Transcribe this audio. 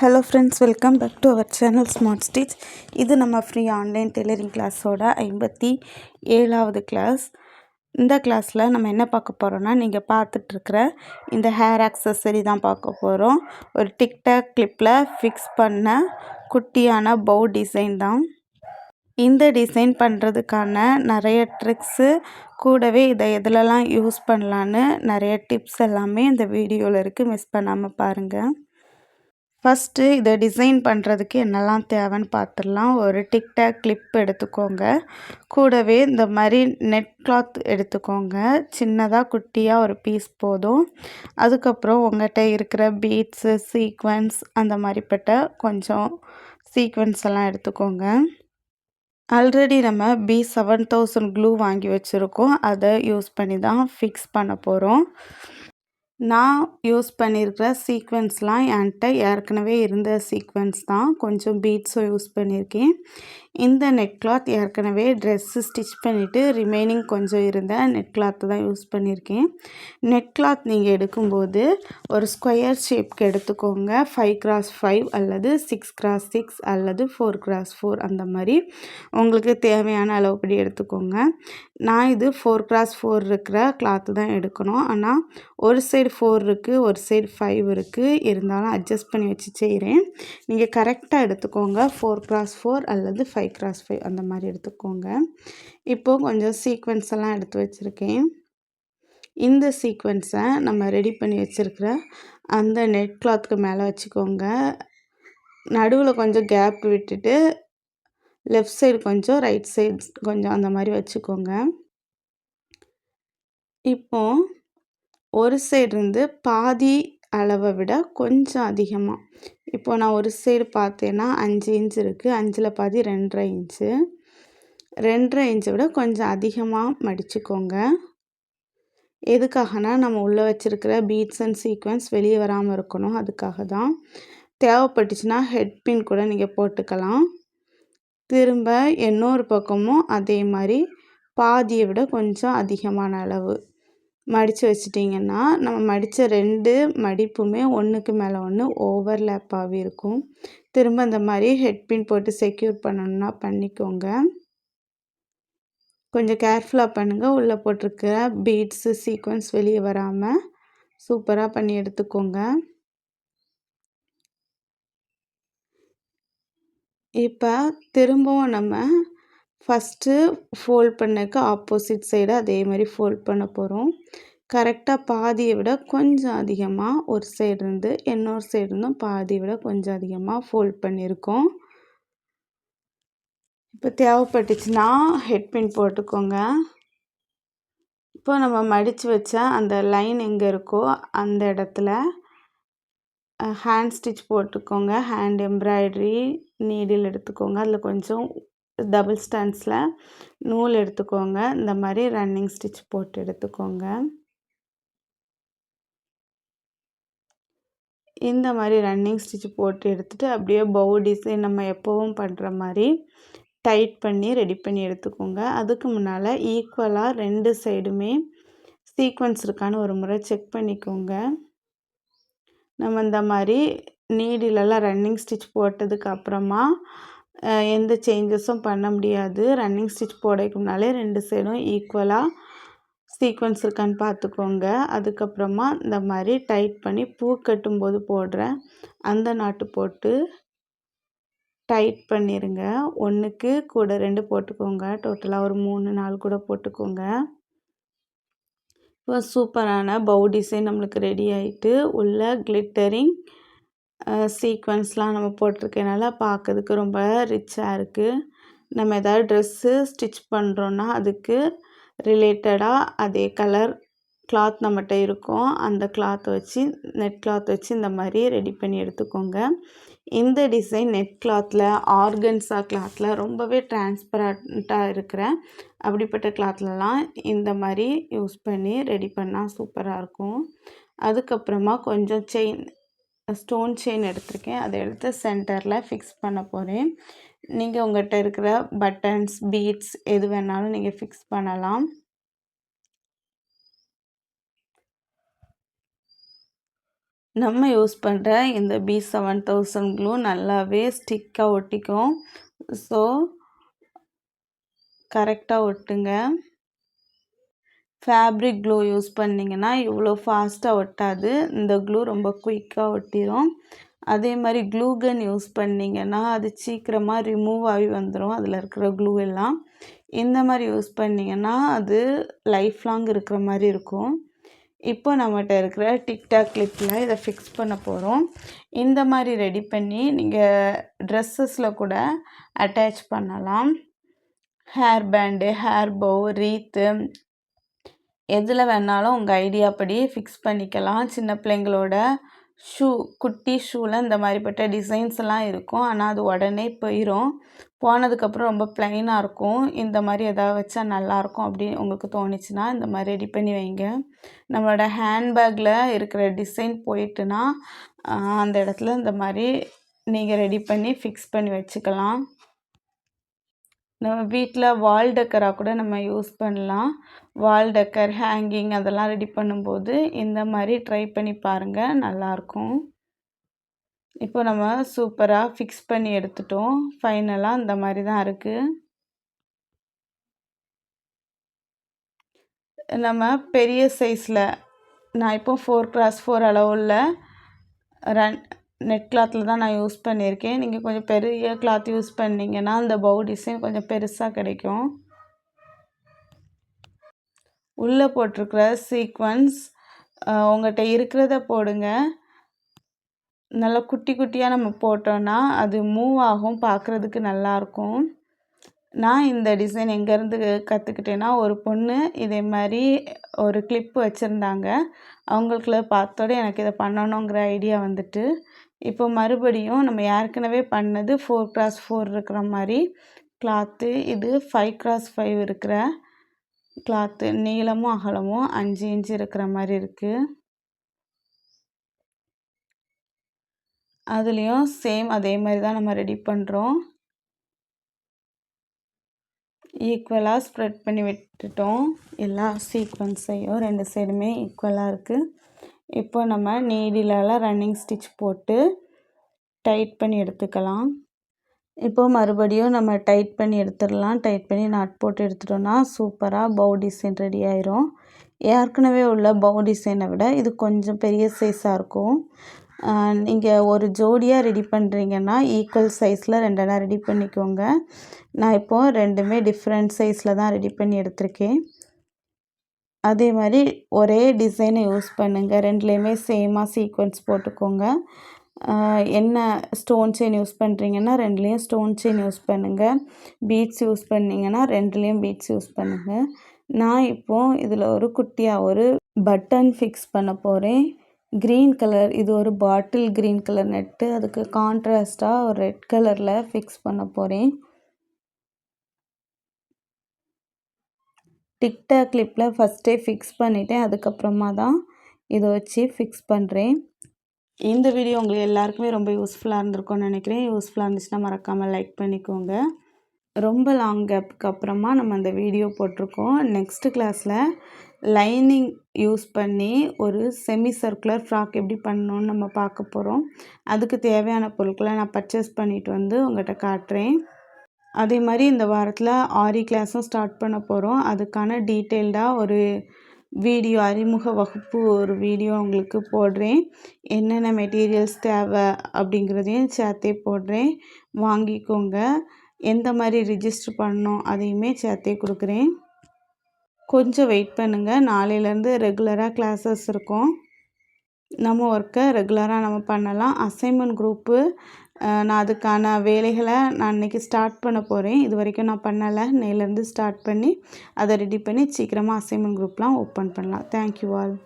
Hello friends, welcome back to our channel smart stitch. இது நம்ம free online tailoring கிளாஸோட 57வது class. இந்த கிளாஸில் நம்ம என்ன பார்க்க போகிறோன்னா, நீங்கள் பார்த்துட்ருக்கிற இந்த ஹேர் ஆக்சஸரி தான் பார்க்க போகிறோம். ஒரு டிக்டாக் கிளிப்பில் ஃபிக்ஸ் பண்ண குட்டியான பவு டிசைன் தான். இந்த டிசைன் பண்ணுறதுக்கான நிறைய ட்ரிக்ஸு, கூடவே இதை எதுலலாம் யூஸ் பண்ணலான்னு நிறைய டிப்ஸ் எல்லாமே இந்த வீடியோவில் இருக்குது. மிஸ் பண்ணாமல் பாருங்கள். ஃபஸ்ட்டு இதை டிசைன் பண்ணுறதுக்கு என்னெல்லாம் தேவைன்னு பார்த்துடலாம். ஒரு டிக்டாக் கிளிப் எடுத்துக்கோங்க. கூடவே இந்த மாதிரி நெட் கிளாத் எடுத்துக்கோங்க. சின்னதாக குட்டியாக ஒரு பீஸ் போதும். அதுக்கப்புறம் உங்கள்கிட்ட இருக்கிற பீட்ஸு, சீக்வன்ஸ் அந்த மாதிரிப்பட்ட கொஞ்சம் சீக்வன்ஸ் எல்லாம் எடுத்துக்கோங்க. ஆல்ரெடி நம்ம B7000 க்ளூ வாங்கி வச்சுருக்கோம். அதை யூஸ் பண்ணி தான் ஃபிக்ஸ் பண்ண போகிறோம். நான் யூஸ் பண்ணியிருக்கிற சீக்வென்ஸ்லாம் என்கிட்ட ஏற்கனவே இருந்த சீக்வென்ஸ் தான். கொஞ்சம் பீட்ஸும் யூஸ் பண்ணியிருக்கேன். இந்த நெட் கிளாத் ஏற்கனவே ட்ரெஸ்ஸு ஸ்டிச் பண்ணிவிட்டு ரிமைனிங் கொஞ்சம் இருந்த நெட் கிளாத்து தான் யூஸ் பண்ணியிருக்கேன். நெட் கிளாத் நீங்கள் எடுக்கும்போது ஒரு ஸ்கொயர் ஷேப்க்கு எடுத்துக்கோங்க. 5x5 அல்லது 6x6 அல்லது 4x4 அந்த மாதிரி உங்களுக்கு தேவையான அளவுப்படி எடுத்துக்கோங்க. நான் இது 4x4 இருக்கிற கிளாத்து தான் எடுக்கணும். ஆனால் ஒரு சைடு 4 இருக்குது, ஒரு சைடு 5 இருக்குது. இருந்தாலும் அட்ஜஸ்ட் பண்ணி வச்சு செய்கிறேன். நீங்கள் கரெக்டாக எடுத்துக்கோங்க. 4x4 அல்லது 5x5 அந்த மாதிரி எடுத்துக்கோங்க. இப்போது கொஞ்சம் சீக்வென்ஸ் எல்லாம் எடுத்து வச்சுருக்கேன். இந்த சீக்வென்ஸை நம்ம ரெடி பண்ணி வச்சுருக்கிற அந்த நெட் கிளாத்துக்கு மேலே வச்சுக்கோங்க. நடுவில் கொஞ்சம் கேப் விட்டுட்டு லெஃப்ட் சைடு கொஞ்சம், ரைட் சைடு கொஞ்சம் அந்த மாதிரி வச்சுக்கோங்க. இப்போது ஒரு சைடு இருந்து பாதி அளவை விட கொஞ்சம் அதிகமாக, இப்போ நான் ஒரு சைடு பார்த்தேன்னா 5 இன்ச் இருக்குது. 5ல் பாதி 2.5 இன்ச்சு. 2.5 இன்ச்சை விட கொஞ்சம் அதிகமாக மடிச்சுக்கோங்க. எதுக்காகனா நம்ம உள்ளே வச்சுருக்கிற பீட்ஸ் அண்ட் சீக்வென்ஸ் வெளியே வராமல் இருக்கணும். அதுக்காக தான். தேவைப்பட்டுச்சுன்னா ஹெட் பின் கூட நீங்கள் போட்டுக்கலாம். திரும்ப இன்னொரு பக்கமும் அதே மாதிரி பாதியை விட கொஞ்சம் அதிகமான அளவு மடித்து வச்சிட்டிங்கன்னா, நம்ம மடித்த 2 மடிப்புமே ஒன்றுக்கு மேலே ஒன்று ஓவர்லேப்பாகவே இருக்கும். திரும்ப இந்த மாதிரி ஹெட் பின் போட்டு செக்யூர் பண்ணணுன்னா பண்ணிக்கோங்க. கொஞ்சம் கேர்ஃபுல்லாக பண்ணுங்கள். உள்ளே போட்டிருக்கிற பீட்ஸு, சீக்வென்ஸ் வெளியே வராமல் சூப்பராக பண்ணி எடுத்துக்கோங்க. இப்போ திரும்பவும் நம்ம ஃபஸ்ட்டு ஃபோல்ட் பண்ணக்கு ஆப்போசிட் சைடு அதே மாதிரி ஃபோல்ட் பண்ண போகிறோம். கரெக்டாக பாதியை விட கொஞ்சம் அதிகமாக ஒரு சைடு இருந்து இன்னொரு சைடு இருந்தும் பாதியை விட கொஞ்சம் அதிகமாக ஃபோல்ட் பண்ணியிருக்கோம். இப்போ தேவைப்பட்டுச்சுன்னா ஹெட் பின் போட்டுக்கோங்க. இப்போ நம்ம மடித்து வச்ச அந்த லைன் எங்கே இருக்கோ அந்த இடத்துல ஹேண்ட் ஸ்டிச் போட்டுக்கோங்க. ஹேண்ட் எம்ப்ராய்டரி நீடில் எடுத்துக்கோங்க. அதில் கொஞ்சம் டபுள் ஸ்டாண்ட்ஸில் நூல் எடுத்துக்கோங்க. இந்த மாதிரி ரன்னிங் ஸ்டிச் போட்டு எடுத்துக்கோங்க. இந்த மாதிரி ரன்னிங் ஸ்டிச் போட்டு எடுத்துகிட்டு அப்படியே பவு டிசைன் நம்ம எப்போவும் பண்ணுற மாதிரி டைட் பண்ணி ரெடி பண்ணி எடுத்துக்கோங்க. அதுக்கு முன்னால் ஈக்குவலாக 2 சைடுமே சீக்வென்ஸ் இருக்கான்னு ஒரு முறை செக் பண்ணிக்கோங்க. நம்ம இந்த மாதிரி நீடிலெல்லாம் ரன்னிங் ஸ்டிச் போட்டதுக்கு அப்புறமா எந்த சேஞ்சஸும் பண்ண முடியாது. ரன்னிங் ஸ்டிச் போடக்கு முன்னாலே 2 சைடும் ஈக்குவலாக சீக்வென்ஸ் இருக்கான்னு பார்த்துக்கோங்க. அதுக்கப்புறமா இந்த மாதிரி டைட் பண்ணி பூ கட்டும்போது போடுற அந்த நாட்டு போட்டு டைட் பண்ணிடுங்க. 1க்கு கூட 2 போட்டுக்கோங்க. டோட்டலாக ஒரு 3, 4 கூட போட்டுக்கோங்க. இப்போ சூப்பரான பவு டிசைன் நம்மளுக்கு ரெடி ஆகிட்டு, உள்ள கிளிட்டரிங் சீக்வென்ஸ்லாம் நம்ம போட்டிருக்கனால பார்க்கறதுக்கு ரொம்ப ரிச்சாக இருக்குது. நம்ம ஏதாவது ட்ரெஸ்ஸு ஸ்டிச் பண்ணுறோன்னா அதுக்கு ரிலேட்டடாக அதே கலர் கிளாத் நம்மகிட்ட இருக்கும். அந்த கிளாத்தை வச்சு நெட் கிளாத் வச்சு இந்த மாதிரி ரெடி பண்ணி எடுத்துக்கோங்க. இந்த டிசைன் நெட் கிளாத்தில், ஆர்கன்ஸா கிளாத்தில் ரொம்பவே டிரான்ஸ்பரண்ட்டாக இருக்கிற அப்படிப்பட்ட கிளாத்லலாம் இந்த மாதிரி யூஸ் பண்ணி ரெடி பண்ணால் சூப்பராக இருக்கும். அதுக்கப்புறமா கொஞ்சம் ஸ்டோன் செயின் எடுத்திருக்கேன். அதை எடுத்து சென்டரில் ஃபிக்ஸ் பண்ண போகிறேன். நீங்கள் உங்கள்கிட்ட இருக்கிற பட்டன்ஸ், பீட்ஸ் எது வேணாலும் நீங்கள் ஃபிக்ஸ் பண்ணலாம். நம்ம யூஸ் பண்ணுற இந்த B7000 க்ளூ நல்லாவே ஸ்டிக்காக ஒட்டிக்கும். ஸோ கரெக்டாக ஒட்டுங்க. ஃபேப்ரிக் க்ளூ யூஸ் பண்ணிங்கன்னா இவ்வளோ ஃபாஸ்ட்டாக ஒட்டாது. இந்த க்ளூ ரொம்ப குயிக்காக ஒட்டிடும். அதே மாதிரி க்ளூ கன் யூஸ் பண்ணிங்கன்னா அது சீக்கிரமாக ரிமூவ் ஆகி வந்துடும் அதில் இருக்கிற க்ளூ எல்லாம். இந்த மாதிரி யூஸ் பண்ணிங்கன்னா அது லைஃப் லாங் இருக்கிற மாதிரி இருக்கும். இப்போ நம்மகிட்ட இருக்கிற டிக்டாக் கிளிப்பில் இதை ஃபிக்ஸ் பண்ண போகிறோம். இந்த மாதிரி ரெடி பண்ணி நீங்கள் ட்ரெஸ்ஸஸில் கூட அட்டாச் பண்ணலாம். ஹேர் பேண்டு, ஹேர் போ, ரீத்து எதில் வேணாலும் உங்கள் ஐடியா படி ஃபிக்ஸ் பண்ணிக்கலாம். சின்ன பிள்ளைங்களோட ஷூ, குட்டி ஷூவில் இந்த மாதிரிப்பட்ட டிசைன்ஸ் எல்லாம் இருக்கும். ஆனால் அது உடனே போயிடும். போனதுக்கப்புறம் ரொம்ப ப்ளைனாக இருக்கும். இந்த மாதிரி எதாவது வச்சா நல்லாயிருக்கும் அப்படின்னு உங்களுக்கு தோணுச்சுன்னா இந்த மாதிரி ரெடி பண்ணி வைங்க. நம்மளோட ஹேண்ட்பேக்கில் இருக்கிற டிசைன் போயிட்டுனா அந்த இடத்துல இந்த மாதிரி நீங்கள் ரெடி பண்ணி ஃபிக்ஸ் பண்ணி வச்சுக்கலாம். நம்ம வீட்டில் வால் டெக்கராக கூட நம்ம யூஸ் பண்ணலாம். வால் டெக்கர், ஹேங்கிங் அதெல்லாம் ரெடி பண்ணும்போது இந்த மாதிரி ட்ரை பண்ணி பாருங்கள், நல்லாயிருக்கும். இப்போ நம்ம சூப்பராக ஃபிக்ஸ் பண்ணி எடுத்துட்டோம். ஃபைனலாக இந்த மாதிரி தான் இருக்குது. நம்ம பெரிய சைஸில் நான் இப்போ 4x4 அளவுள்ள நெட் கிளாத்தில் தான் நான் யூஸ் பண்ணியிருக்கேன். நீங்கள் கொஞ்சம் பெரிய கிளாத் யூஸ் பண்ணிங்கன்னா அந்த பவு டிசைன் கொஞ்சம் பெருசாக கிடைக்கும். உள்ளே போட்டிருக்கிற சீக்வன்ஸ் உங்கள்கிட்ட இருக்கிறத போடுங்க. நல்லா குட்டி குட்டியாக நம்ம போட்டோன்னா அது மூவ் ஆகும், பார்க்குறதுக்கு நல்லாயிருக்கும். நான் இந்த டிசைன் எங்கேருந்து கற்றுக்கிட்டேன்னா ஒரு பொண்ணு இதே மாதிரி ஒரு கிளிப்பு வச்சுருந்தாங்க. அவங்களுக்குள்ள பார்த்தோட எனக்கு இதை பண்ணணுங்கிற ஐடியா வந்துட்டு இப்போ மறுபடியும் நம்ம ஏற்கனவே பண்ணது 4x4 இருக்கிற மாதிரி கிளாத்து. இது 5x5 இருக்கிற கிளாத்து. நீளமும் அகலமும் 5 இன்ச்சு இருக்கிற மாதிரி இருக்குது. அதுலேயும் சேம் அதே மாதிரி தான் நம்ம ரெடி பண்ணுறோம். ஈக்குவலாக ஸ்ப்ரெட் பண்ணி விட்டுட்டோம். எல்லா சீக்வன்ஸையும் 2 சைடுமே ஈக்குவலாக இருக்குது. இப்போ நம்ம நீடிலால் ரன்னிங் ஸ்டிச் போட்டு டைட் பண்ணி எடுத்துக்கலாம். இப்போ மறுபடியும் நம்ம டைட் பண்ணி எடுத்துடலாம். டைட் பண்ணி நாட் போட்டு எடுத்துட்டோன்னா சூப்பராக பவு டிசைன் ரெடி ஆயிரும். ஏற்கனவே உள்ள பவு டிசைனை விட இது கொஞ்சம் பெரிய சைஸாக இருக்கும். நீங்கள் ஒரு ஜோடியாக ரெடி பண்ணுறீங்கன்னா ஈக்குவல் சைஸில் 2 ரெடி பண்ணிக்கோங்க. நான் இப்போது 2மே டிஃப்ரெண்ட் சைஸில் தான் ரெடி பண்ணி எடுத்திருக்கேன். அதே மாதிரி ஒரே டிசைனை யூஸ் பண்ணுங்கள். 2லேயுமே சேமாக சீக்வன்ஸ் போட்டுக்கோங்க. என்ன ஸ்டோன் செயின் யூஸ் பண்ணுறீங்கன்னா 2லேயும் ஸ்டோன் செயின் யூஸ் பண்ணுங்கள். பீட்ஸ் யூஸ் பண்ணிங்கன்னா 2லேயும் பீட்ஸ் யூஸ் பண்ணுங்கள். நான் இப்போது இதில் ஒரு குட்டியாக ஒரு பட்டன் ஃபிக்ஸ் பண்ண போகிறேன். க்ரீன் கலர், இது ஒரு பாட்டில் க்ரீன் கலர் நெட்டு. அதுக்கு கான்ட்ராஸ்டாக ஒரு ரெட் கலரில் ஃபிக்ஸ் பண்ண போகிறேன். டிக்டாக் கிளிப்பில் ஃபஸ்ட்டே ஃபிக்ஸ் பண்ணிவிட்டேன். அதுக்கப்புறமா தான் இதை வச்சு ஃபிக்ஸ் பண்ணுறேன். இந்த வீடியோ உங்களுக்கு எல்லாருக்குமே ரொம்ப யூஸ்ஃபுல்லாக இருந்திருக்கும்னு நினைக்கிறேன். யூஸ்ஃபுல்லாக இருந்துச்சுன்னா மறக்காமல் லைக் பண்ணிக்கோங்க. ரொம்ப லாங் கேப்புக்கு அப்புறமா நம்ம அந்த வீடியோ போட்டிருக்கோம். நெக்ஸ்ட்டு கிளாஸில் லைனிங் யூஸ் பண்ணி ஒரு செமி சர்க்குலர் ஃப்ராக் எப்படி பண்ணணுன்னு நம்ம பார்க்க போகிறோம். அதுக்கு தேவையான பொருட்களை நான் பர்ச்சேஸ் பண்ணிட்டு வந்து உங்கள்கிட்ட காட்டுறேன். அதே மாதிரி இந்த வாரத்தில் ஆரி கிளாஸும் ஸ்டார்ட் பண்ண போகிறோம். அதுக்கான டீட்டெயில்டாக ஒரு வீடியோ, அறிமுக வகுப்பு ஒரு வீடியோ உங்களுக்கு போடுறேன். என்னென்ன மெட்டீரியல்ஸ் தேவை அப்படிங்கிறதையும் சேர்த்தே போடுறேன், வாங்கிக்கோங்க. எந்த மாதிரி ரிஜிஸ்டர் பண்ணணும் அதையுமே சேர்த்தே கொடுக்குறேன். கொஞ்சம் வெயிட் பண்ணுங்கள். நாளையிலேருந்து ரெகுலராக கிளாஸஸ் இருக்கும். நம்ம ஒர்க்கை ரெகுலராக நம்ம பண்ணலாம். அசைன்மெண்ட் குரூப்பு நான் அதுக்கான வேலைகளை நான் இன்றைக்கி ஸ்டார்ட் பண்ண போகிறேன். இது வரைக்கும் நான் பண்ணலை. இன்னையிலேருந்து ஸ்டார்ட் பண்ணி அதை ரெடி பண்ணி சீக்கிரமாக அசைன்மெண்ட் குரூப்லாம் ஓப்பன் பண்ணலாம். Thank you all.